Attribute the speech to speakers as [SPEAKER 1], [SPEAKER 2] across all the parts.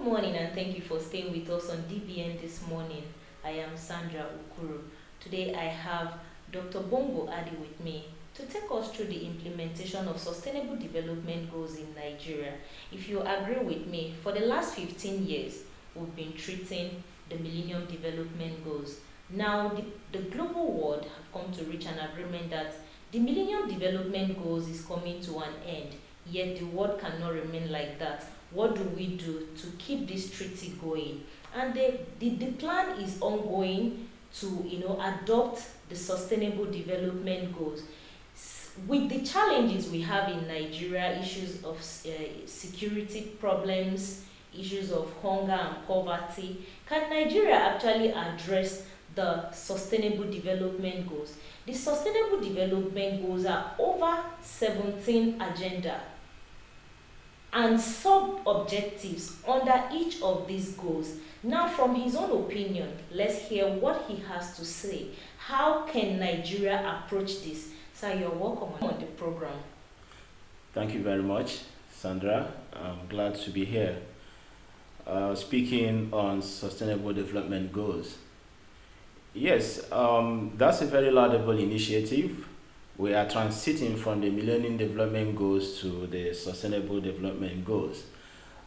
[SPEAKER 1] morning and thank you for staying with us on DBN this morning. I am Sandra Ukuru. Today I have Dr. Bongo Adi with me to take us through the implementation of Sustainable Development Goals in Nigeria. If you agree with me, for the last 15 years, we've been treating the Millennium Development Goals. Now, the global world have come to reach an agreement that the Millennium Development Goals is coming to an end, yet the world cannot remain like that. What do we do to keep this treaty going? And the plan is ongoing to adopt the Sustainable Development Goals. With the challenges we have in Nigeria, issues of security problems, issues of hunger and poverty, can Nigeria actually address the Sustainable Development Goals? The Sustainable Development Goals are over 17 agenda and sub-objectives under each of these goals. Now, from his own opinion, let's hear what he has to say. How can Nigeria approach this? Sir, you're welcome on the program.
[SPEAKER 2] Thank you very much, Sandra. I'm glad to be here. Speaking on Sustainable Development Goals. Yes, that's a very laudable initiative. We are transiting from the Millennium Development Goals to the Sustainable Development Goals.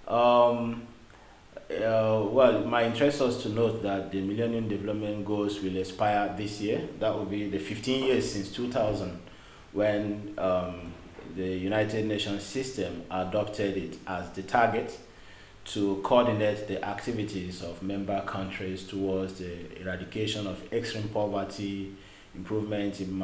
[SPEAKER 2] Well, my interest was to note that the Millennium Development Goals will expire this year. That will be the 15 years since 2000 when the United Nations system adopted it as the target to coordinate the activities of member countries towards the eradication of extreme poverty, improvement in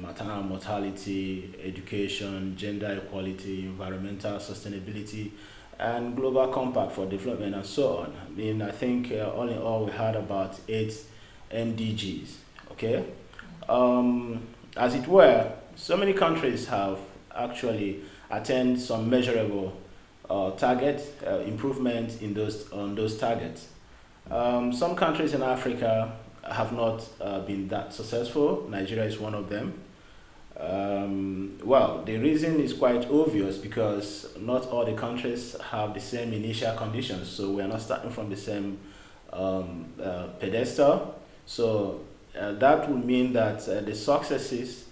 [SPEAKER 2] maternal mortality, education, gender equality, environmental sustainability, and global compact for development and so on. I think all in all we had about 8 MDGs, okay? As it were, so many countries have actually attained some measurable target improvement on those targets. Some countries in Africa have not been that successful. Nigeria is one of them. Well, the reason is quite obvious because not all the countries have the same initial conditions, so we are not starting from the same pedestal. So that would mean that the successes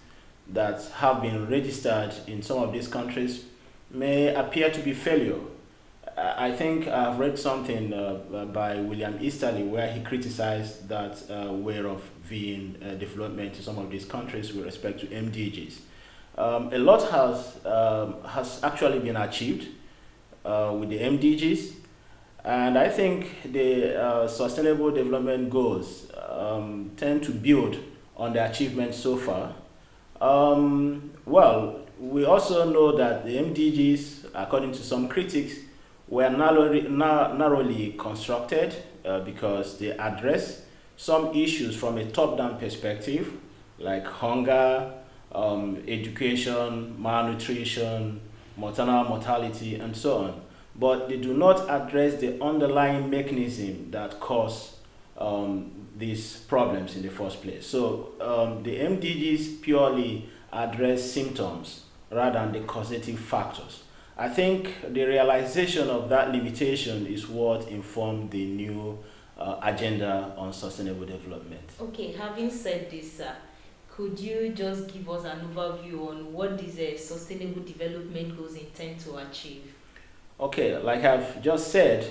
[SPEAKER 2] that have been registered in some of these countries may appear to be failure. I think I've read something by William Easterly where he criticized that way of viewing development in some of these countries with respect to MDGs. A lot has actually been achieved with the MDGs, and I think the Sustainable Development Goals tend to build on the achievements so far. Well, we also know that the MDGs, according to some critics, were narrowly constructed because they address some issues from a top-down perspective, like hunger, education, malnutrition, maternal mortality, and so on. But they do not address the underlying mechanism that cause these problems in the first place. So the MDGs purely address symptoms rather than the causative factors. I think the realization of that limitation is what informed the new agenda on sustainable development.
[SPEAKER 1] Okay, having said this, could you just give us an overview on what these Sustainable Development Goals intend to achieve?
[SPEAKER 2] Okay, like I've just said,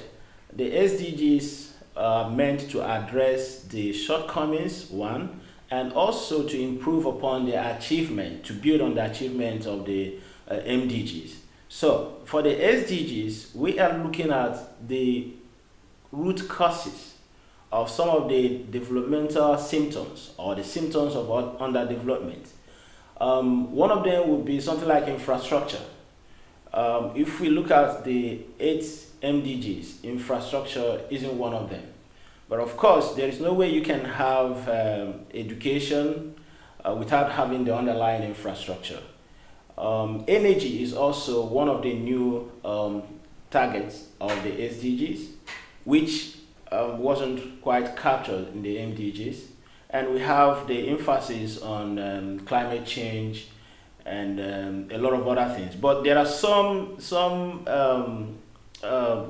[SPEAKER 2] the SDGs are meant to address the shortcomings, one, and also to improve upon the achievement, to build on the achievement of the MDGs. So, for the SDGs, we are looking at the root causes of some of the developmental symptoms or the symptoms of underdevelopment. One of them would be something like infrastructure. If we look at the 8 MDGs, infrastructure isn't one of them. But of course, there is no way you can have education without having the underlying infrastructure. Energy is also one of the new targets of the SDGs, which wasn't quite captured in the MDGs. And we have the emphasis on climate change and a lot of other things. But there are some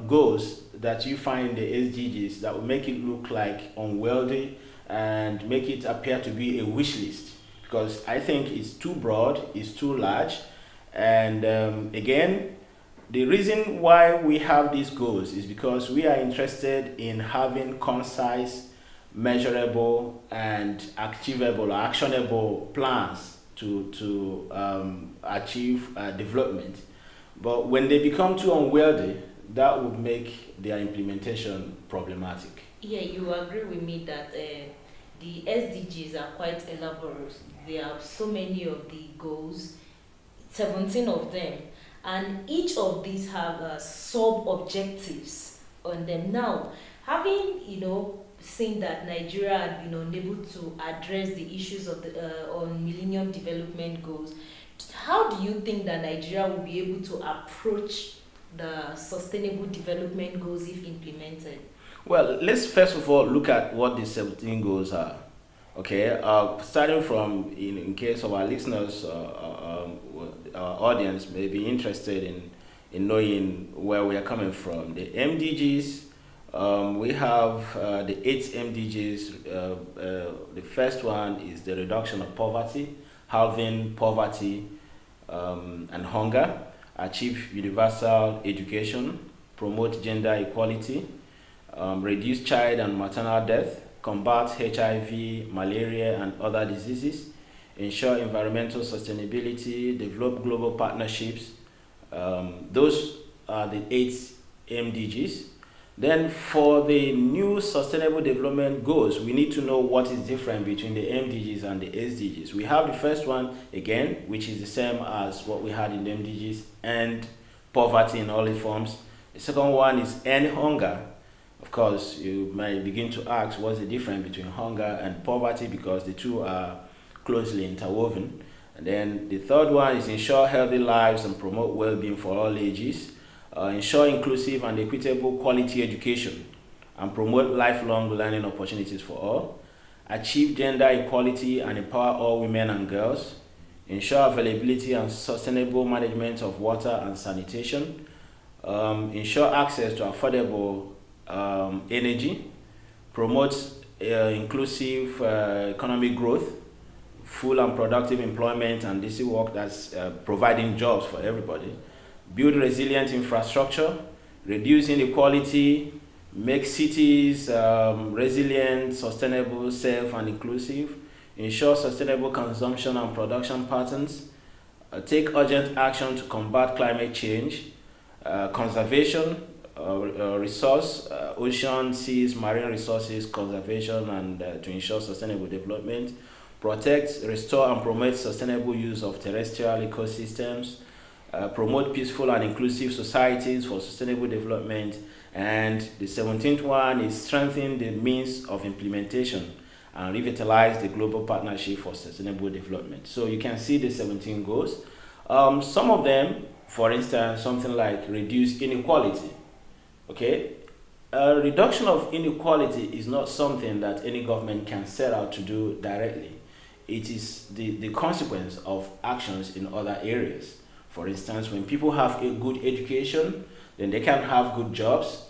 [SPEAKER 2] goals that you find in the SDGs that will make it look like unwieldy and make it appear to be a wish list? Because I think it's too broad, it's too large, and again, the reason why we have these goals is because we are interested in having concise, measurable, and achievable or actionable plans to achieve development. But when they become too unwieldy, that would make their implementation problematic.
[SPEAKER 1] Yeah, you agree with me that the SDGs are quite elaborate. There are so many of the goals, 17 of them, and each of these have sub objectives on them. Now, having seen that Nigeria had been unable to address the issues of the on Millennium Development Goals, how do you think that Nigeria will be able to approach the Sustainable Development Goals if implemented?
[SPEAKER 2] Well, let's first of all look at what the 17 goals are. Okay, starting from in case of our listeners, our audience may be interested in knowing where we are coming from. The MDGs, we have the 8 MDGs. The first one is the reduction of poverty, halving poverty and hunger, achieve universal education, promote gender equality, reduce child and maternal death, combat HIV, malaria, and other diseases, ensure environmental sustainability, develop global partnerships. Those are the 8 MDGs. Then for the new Sustainable Development Goals, we need to know what is different between the MDGs and the SDGs. We have the first one, again, which is the same as what we had in the MDGs, and poverty in all its forms. The second one is end hunger. Of course, you might begin to ask what's the difference between hunger and poverty, because the two are closely interwoven. And then the third one is ensure healthy lives and promote well-being for all ages. Ensure inclusive and equitable quality education and promote lifelong learning opportunities for all. Achieve gender equality and empower all women and girls. Ensure availability and sustainable management of water and sanitation. Ensure access to affordable energy. Promote inclusive economic growth, full and productive employment and decent work that's providing jobs for everybody. Build resilient infrastructure, reduce inequality, make cities resilient, sustainable, safe, and inclusive, ensure sustainable consumption and production patterns, take urgent action to combat climate change, conservation, resource, ocean, seas, marine resources, conservation, and to ensure sustainable development, protect, restore, and promote sustainable use of terrestrial ecosystems, promote peaceful and inclusive societies for sustainable development, and the 17th one is strengthen the means of implementation and revitalize the global partnership for sustainable development. So you can see the 17 goals. Some of them, for instance, something like reduce inequality. Okay, reduction of inequality is not something that any government can set out to do directly. It is the consequence of actions in other areas. For instance, when people have a good education, then they can have good jobs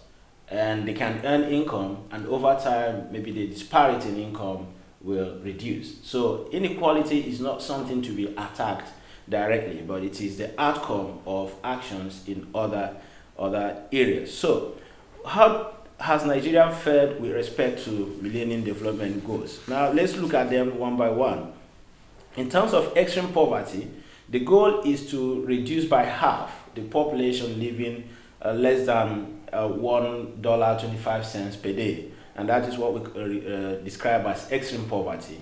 [SPEAKER 2] and they can earn income, and over time, maybe the disparity in income will reduce. So inequality is not something to be attacked directly, but it is the outcome of actions in other areas. So how has Nigeria fared with respect to Millennium Development Goals? Now let's look at them one by one. In terms of extreme poverty, the goal is to reduce by half the population living less than $1.25 per day, and that is what we describe as extreme poverty.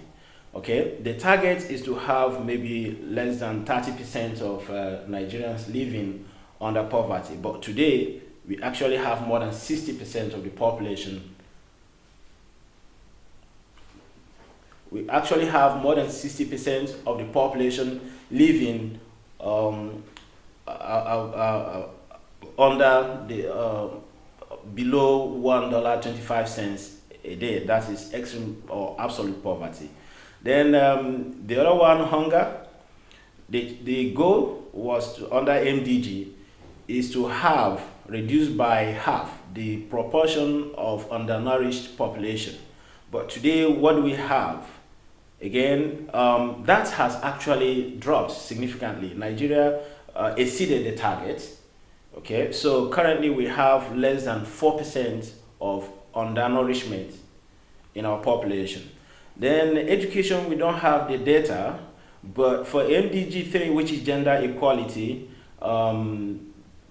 [SPEAKER 2] Okay, the target is to have maybe less than 30% of Nigerians living under poverty, but today we actually have more than 60% of the population. We actually have more than 60% of the population living under the below $1.25 a day. That is extreme or absolute poverty. Then the other one, hunger. The goal was to, under MDG, is to have reduced by half the proportion of undernourished population. But today, what do we have? Again, that has actually dropped significantly. Nigeria exceeded the target. Okay, so currently we have less than 4% of undernourishment in our population. Then education, we don't have the data, but for MDG 3, which is gender equality,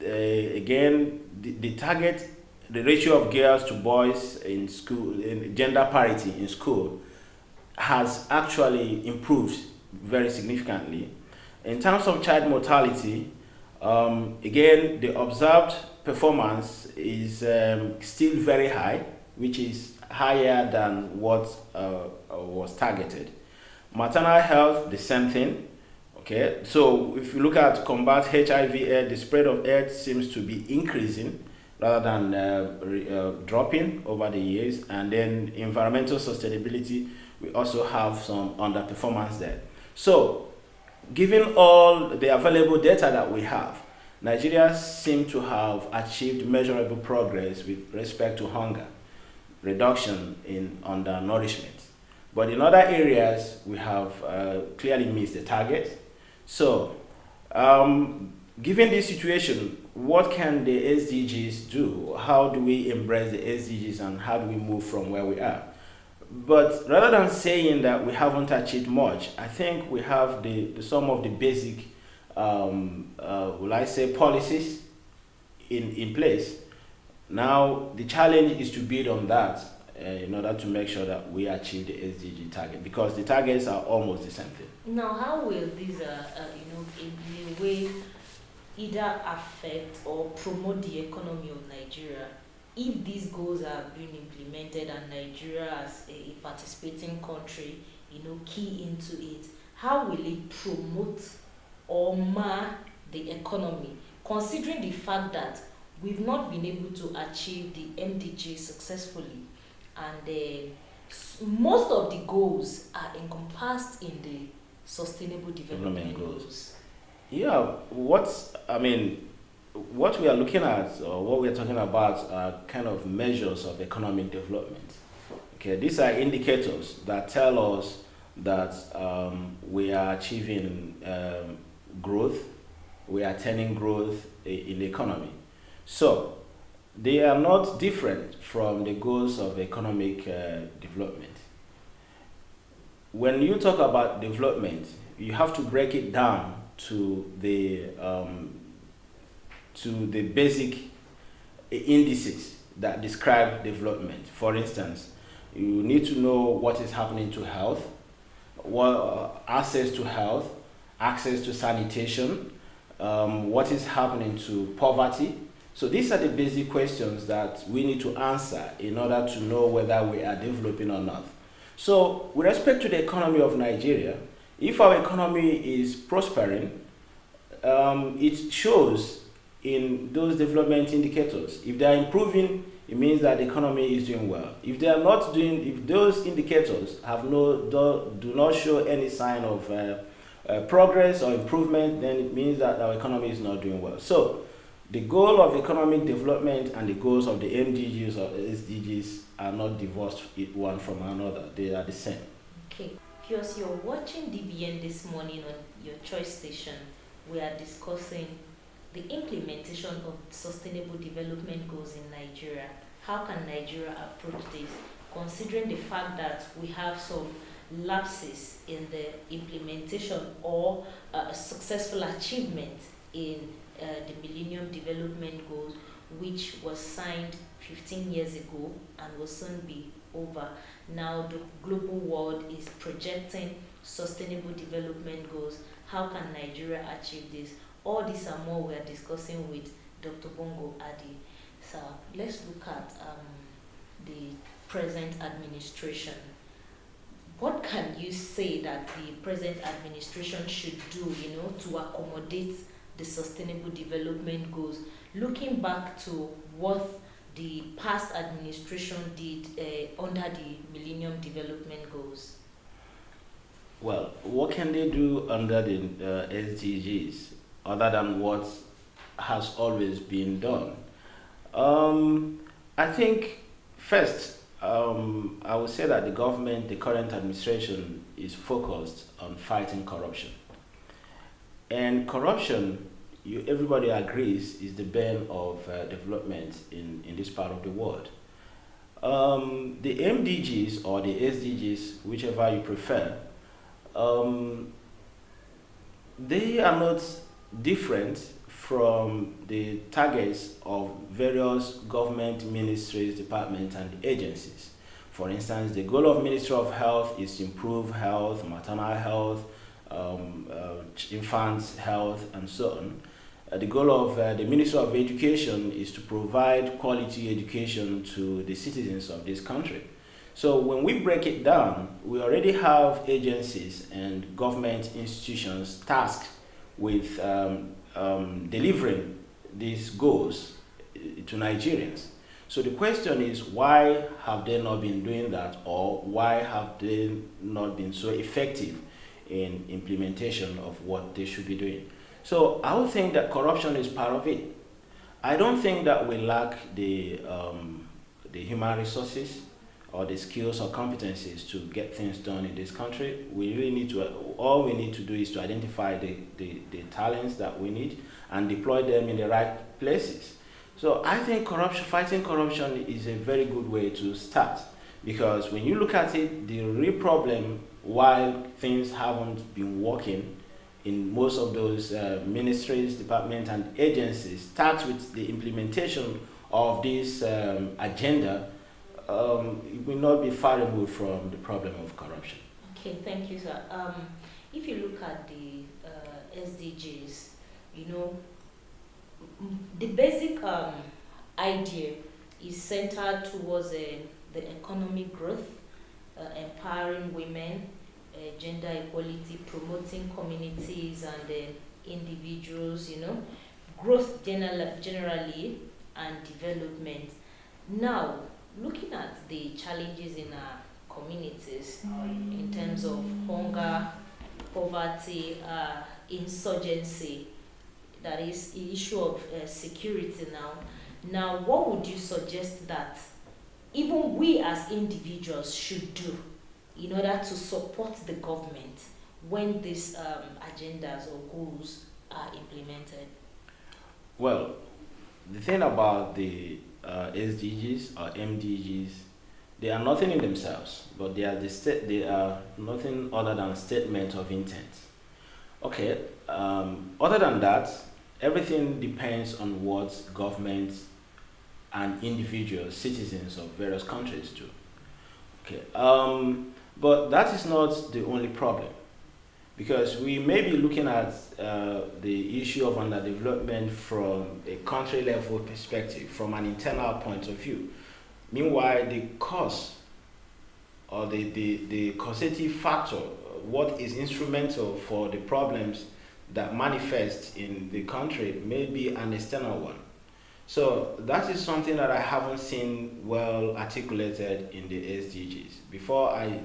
[SPEAKER 2] again, the target, the ratio of girls to boys in school, in gender parity in school, has actually improved very significantly. In terms of child mortality, again, the observed performance is still very high, which is higher than what was targeted. Maternal health, the same thing. Okay, so if you look at combat HIV/AIDS, the spread of AIDS seems to be increasing rather than dropping over the years. And then environmental sustainability, we also have some underperformance there. So, given all the available data that we have, Nigeria seems to have achieved measurable progress with respect to hunger, reduction in undernourishment. But in other areas, we have clearly missed the target. So, given this situation, what can the SDGs do? How do we embrace the SDGs and how do we move from where we are? But rather than saying that we haven't achieved much, I think we have some of the basic, will I say, policies in place. Now, the challenge is to build on that in order to make sure that we achieve the SDG target, because the targets are almost the same thing.
[SPEAKER 1] Now, how will these, in a way, either affect or promote the economy of Nigeria if these goals are being implemented and Nigeria as a participating country, key into it? How will it promote or mar the economy, considering the fact that we've not been able to achieve the MDG successfully, and most of the goals are encompassed in the Sustainable Development Goals?
[SPEAKER 2] Yeah, what we are looking at, or what we are talking about, are kind of measures of economic development. Okay, these are indicators that tell us that we are achieving growth, we are attaining growth in the economy. So, they are not different from the goals of economic development. When you talk about development, you have to break it down to the basic indices that describe development. For instance, you need to know what is happening to health, access to health, access to sanitation, what is happening to poverty. So these are the basic questions that we need to answer in order to know whether we are developing or not. So with respect to the economy of Nigeria, if our economy is prospering, it shows in those development indicators. If they are improving, it means that the economy is doing well. If they are not doing, if those indicators do not show any sign of progress or improvement, then it means that our economy is not doing well. So the goal of economic development and the goals of the MDGs or SDGs are not divorced one from another. They are the same.
[SPEAKER 1] Okay. Because you're watching DBN this morning on your choice station, we are discussing the implementation of Sustainable Development Goals in Nigeria. How can Nigeria approach this, considering the fact that we have some lapses in the implementation or successful achievement in the Millennium Development Goals, which was signed 15 years ago and will soon be over. Now the global world is projecting Sustainable Development Goals. How can Nigeria achieve this? All these and more we are discussing with Dr. Bongo Adi. So let's look at the present administration. What can you say that the present administration should do, to accommodate the Sustainable Development Goals, looking back to what the past administration did under the Millennium Development Goals?
[SPEAKER 2] Well, what can they do under the SDGs other than what has always been done? Um, I think first, I would say that the government, the current administration, is focused on fighting corruption. And corruption, everybody agrees, is the bane of development in this part of the world. The MDGs or the SDGs, whichever you prefer, um, they are not different from the targets of various government ministries, departments, and agencies. For instance, the goal of Ministry of Health is to improve health, maternal health, infants' health, and so on. The goal of the Ministry of Education is to provide quality education to the citizens of this country. So when we break it down, we already have agencies and government institutions tasked with delivering these goals to Nigerians. So the question is, why have they not been doing that, or why have they not been so effective in implementation of what they should be doing? So I would think that corruption is part of it. I don't think that we lack the human resources or the skills or competencies to get things done in this country. We really need to, all we need to do is to identify the talents that we need and deploy them in the right places. So I think fighting corruption is a very good way to start, because when you look at it, the real problem, while things haven't been working in most of those ministries, departments, and agencies, starts with the implementation of this agenda. It will not be far removed from the problem of corruption.
[SPEAKER 1] Okay, thank you, sir. If you look at the SDGs, you know, the basic idea is centered towards the economic growth, empowering women, gender equality, promoting communities and individuals, you know, growth generally, and development. Now, looking at the challenges in our communities in terms of hunger, poverty, insurgency, that is the issue of security now. Now, what would you suggest that even we as individuals should do in order to support the government when these agendas or goals are implemented?
[SPEAKER 2] Well, the thing about the SDGs or MDGs, they are nothing in themselves, but they are nothing other than statement of intent. Okay. Other than that, everything depends on what governments and individuals, citizens of various countries do. Okay. But that is not the only problem, because we may be looking at the issue of underdevelopment from a country level perspective, from an internal point of view. Meanwhile, the cause or the causative factor, what is instrumental for the problems that manifest in the country, may be an external one. So that is something that I haven't seen well articulated in the SDGs. Before I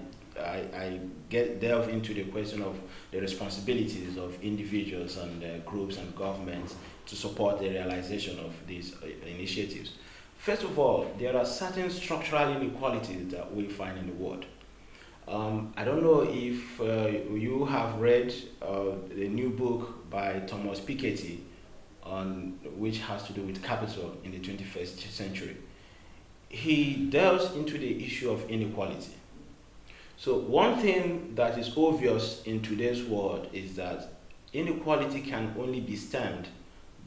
[SPEAKER 2] delve into the question of the responsibilities of individuals and groups and governments to support the realization of these initiatives. First of all, there are certain structural inequalities that we find in the world. I don't know if you have read the new book by Thomas Piketty, on which has to do with capital in the 21st century. He delves into the issue of inequality. So one thing that is obvious in today's world is that inequality can only be stemmed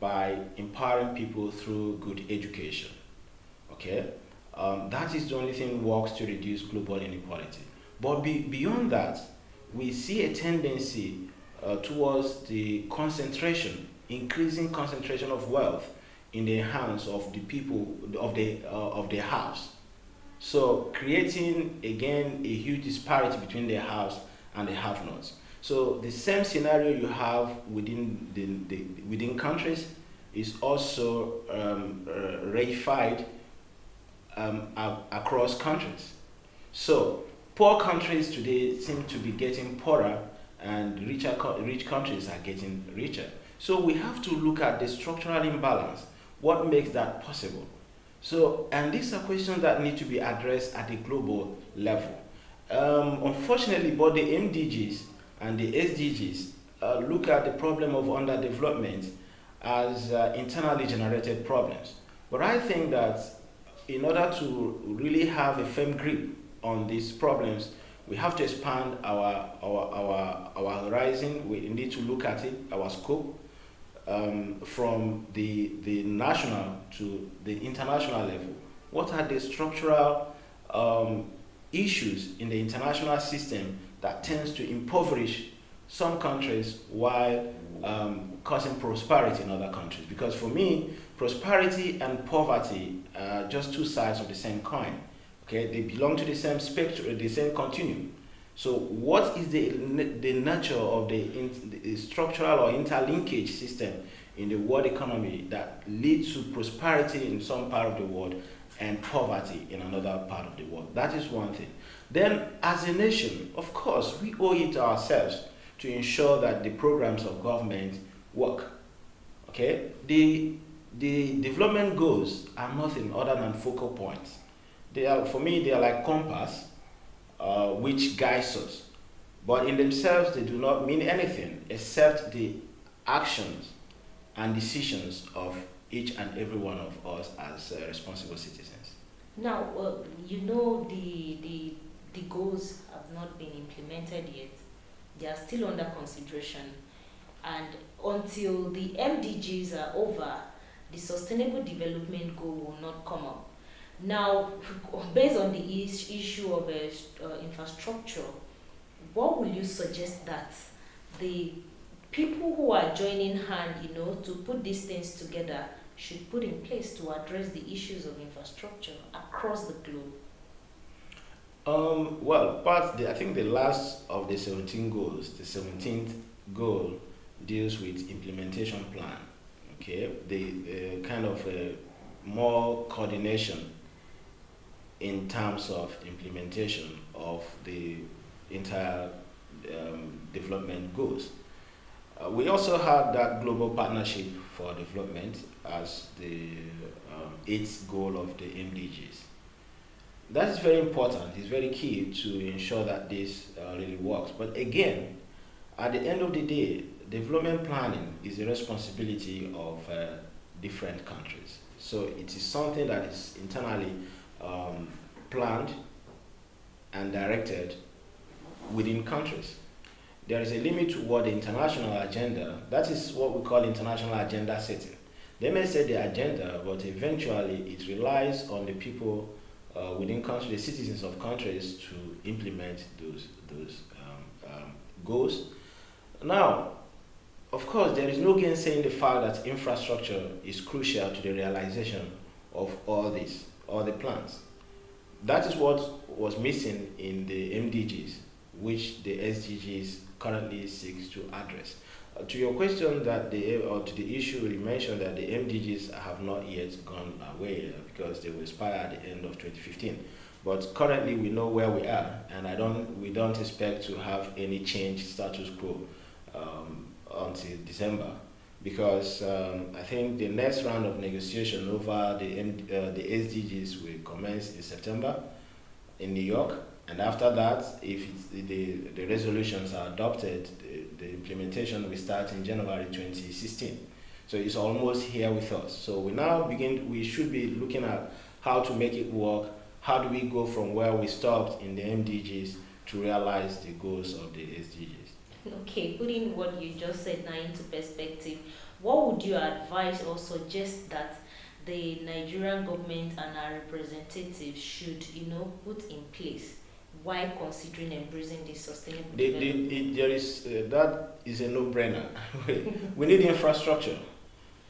[SPEAKER 2] by empowering people through good education. Okay, that is the only thing works to reduce global inequality. But beyond that, we see a tendency towards the increasing concentration of wealth in the hands of the people of the house. So creating again a huge disparity between the haves and the have-nots. So the same scenario you have within countries is also reified across countries. So poor countries today seem to be getting poorer, and rich countries are getting richer. So we have to look at the structural imbalance. What makes that possible? So, and these are questions that need to be addressed at a global level. Unfortunately, both the MDGs and the SDGs look at the problem of underdevelopment as internally generated problems. But I think that in order to really have a firm grip on these problems, we have to expand our horizon. We need to look at it, our scope, from the national to the international level. What are the structural issues in the international system that tends to impoverish some countries while causing prosperity in other countries? Because for me, prosperity and poverty are just two sides of the same coin. Okay, they belong to the same spectrum, the same continuum. So, what is the nature of the structural or interlinkage system in the world economy that leads to prosperity in some part of the world and poverty in another part of the world? That is one thing. Then, as a nation, of course, we owe it to ourselves to ensure that the programs of government work. Okay, the development goals are nothing other than focal points. They are, for me, they are like compass, which guides us. But in themselves, they do not mean anything except the actions and decisions of each and every one of us as responsible citizens.
[SPEAKER 1] Now, the goals have not been implemented yet. They are still under consideration, and until the MDGs are over, the Sustainable Development Goal will not come up. Now, based on the issue of infrastructure, what will you suggest that the people who are joining hand, to put these things together should put in place to address the issues of infrastructure across the globe?
[SPEAKER 2] I think the last of the 17 goals, the 17th goal deals with implementation plan. Okay, the kind of more coordination in terms of implementation of the entire development goals. We also had that global partnership for development as the eighth goal of the MDGs. That is very important. It's very key to ensure that this really works. But again, at the end of the day, development planning is the responsibility of different countries. So it is something that is internally planned and directed within countries. There is a limit to what the international agenda, that is what we call international agenda setting. They may set the agenda, but eventually it relies on the people within countries, the citizens of countries, to implement those goals. Now, of course, there is no gainsaying the fact that infrastructure is crucial to the realization of all this, all the plans. That is what was missing in the MDGs, which the SDGs currently seeks to address. To your question or to the issue you mentioned that the MDGs have not yet gone away because they will expire at the end of 2015. But currently we know where we are, and we don't expect to have any change status quo until December, because I think the next round of negotiation over the SDGs will commence in September in New York, and after that, if the resolutions are adopted, the implementation will start in January 2016. So it's almost here with us. So we should be looking at how to make it work. How do we go from where we stopped in the MDGs to realize the goals of the SDGs?
[SPEAKER 1] Okay, putting what you just said now into perspective, what would you advise or suggest that the Nigerian government and our representatives should, put in place while considering embracing this sustainable development?
[SPEAKER 2] That is a no-brainer. We need infrastructure,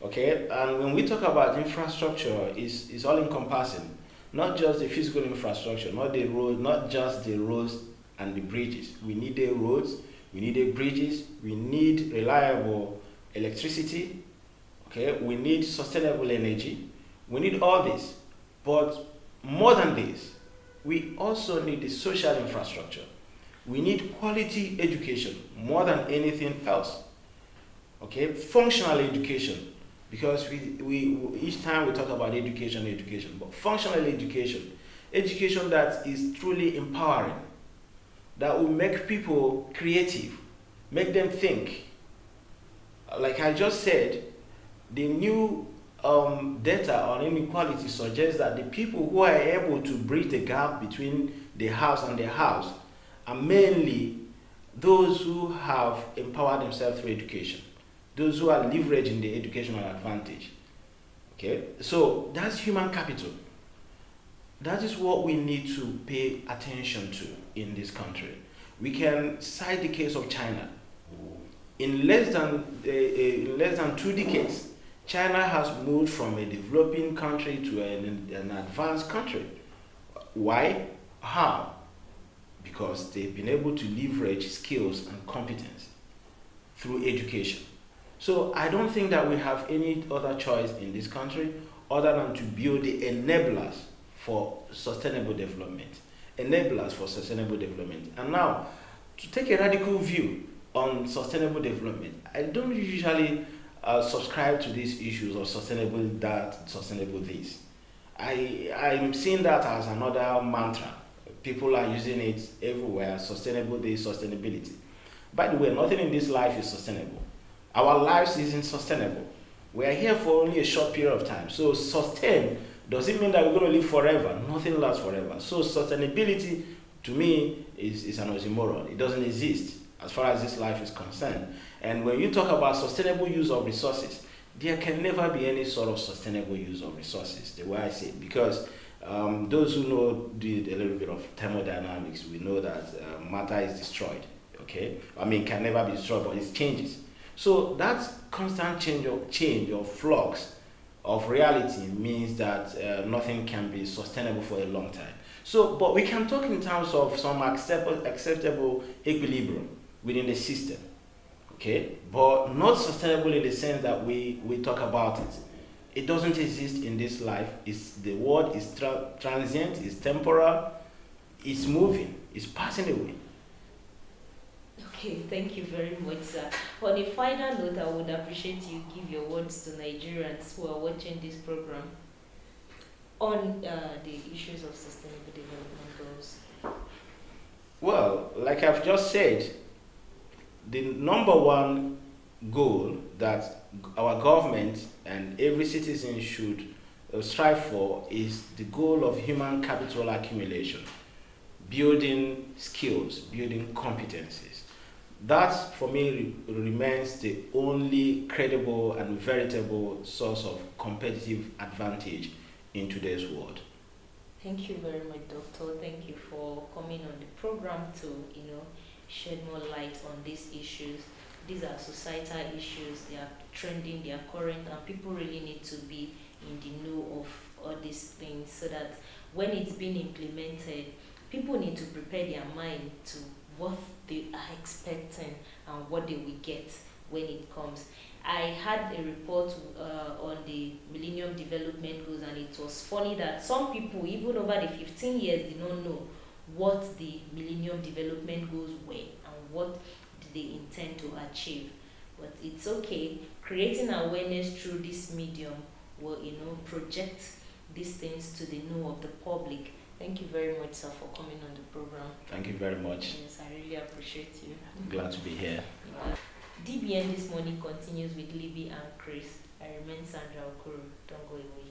[SPEAKER 2] okay? And when we talk about infrastructure, it's all-encompassing. Not just the physical infrastructure, not just the roads and the bridges. We need the roads, we need the bridges, we need reliable electricity, okay? We need sustainable energy. We need all this. But more than this, we also need the social infrastructure. We need quality education more than anything else. Okay? Functional education. because we each time we talk about education, but functional education that is truly empowering, that will make people creative, make them think. Like I just said, the new data on inequality suggests that the people who are able to bridge the gap between the house and the house are mainly those who have empowered themselves through education, those who are leveraging the educational advantage. Okay, so that's human capital. That is what we need to pay attention to in this country. We can cite the case of China. In less than 2 decades, China has moved from a developing country to an advanced country. Why? How? Because they've been able to leverage skills and competence through education. So I don't think that we have any other choice in this country other than to build the enablers for sustainable development. Enablers for sustainable development. And now, to take a radical view on sustainable development, I don't usually subscribe to these issues of sustainable that, sustainable this. I'm seeing that as another mantra. People are using it everywhere, sustainable this, sustainability. By the way, nothing in this life is sustainable. Our lives isn't sustainable. We are here for only a short period of time. So sustain doesn't mean that we're going to live forever. Nothing lasts forever. So sustainability, to me, is an oxymoron. It doesn't exist as far as this life is concerned. And when you talk about sustainable use of resources, there can never be any sort of sustainable use of resources, the way I say it, because those who know did a little bit of thermodynamics, we know that matter is destroyed. Okay, I mean, can never be destroyed, but it changes. So that constant change or flux of reality means that nothing can be sustainable for a long time. So, but we can talk in terms of some acceptable equilibrium within the system. Okay, but not sustainable in the sense that we talk about it. It doesn't exist in this life. The world is transient, it's temporal, it's moving, it's passing away.
[SPEAKER 1] Okay, thank you very much, sir. On a final note, I would appreciate you give your words to Nigerians who are watching this program on the issues of sustainable development goals.
[SPEAKER 2] Well, like I've just said, the number one goal that our government and every citizen should strive for is the goal of human capital accumulation, building skills, building competencies. That, for me, remains the only credible and veritable source of competitive advantage in today's world.
[SPEAKER 1] Thank you very much, Doctor. Thank you for coming on the program to, shed more light on these issues. These are societal issues. They are trending. They are current, and people really need to be in the know of all these things so that when it's being implemented, people need to prepare their mind to what they are expecting and what they will get when it comes. I had a report on the Millennium Development Goals, and it was funny that some people, even over the 15 years, did not know what the Millennium Development Goals were and what they intend to achieve. But it's okay. Creating awareness through this medium will, project these things to the know of the public. Thank you very much, sir, for coming on the program.
[SPEAKER 2] Thank you very much.
[SPEAKER 1] Yes, I really appreciate you.
[SPEAKER 2] Glad to be here.
[SPEAKER 1] Yeah. DBN This Morning continues with Libby and Chris. I remain Sandra Okuru. Don't go away.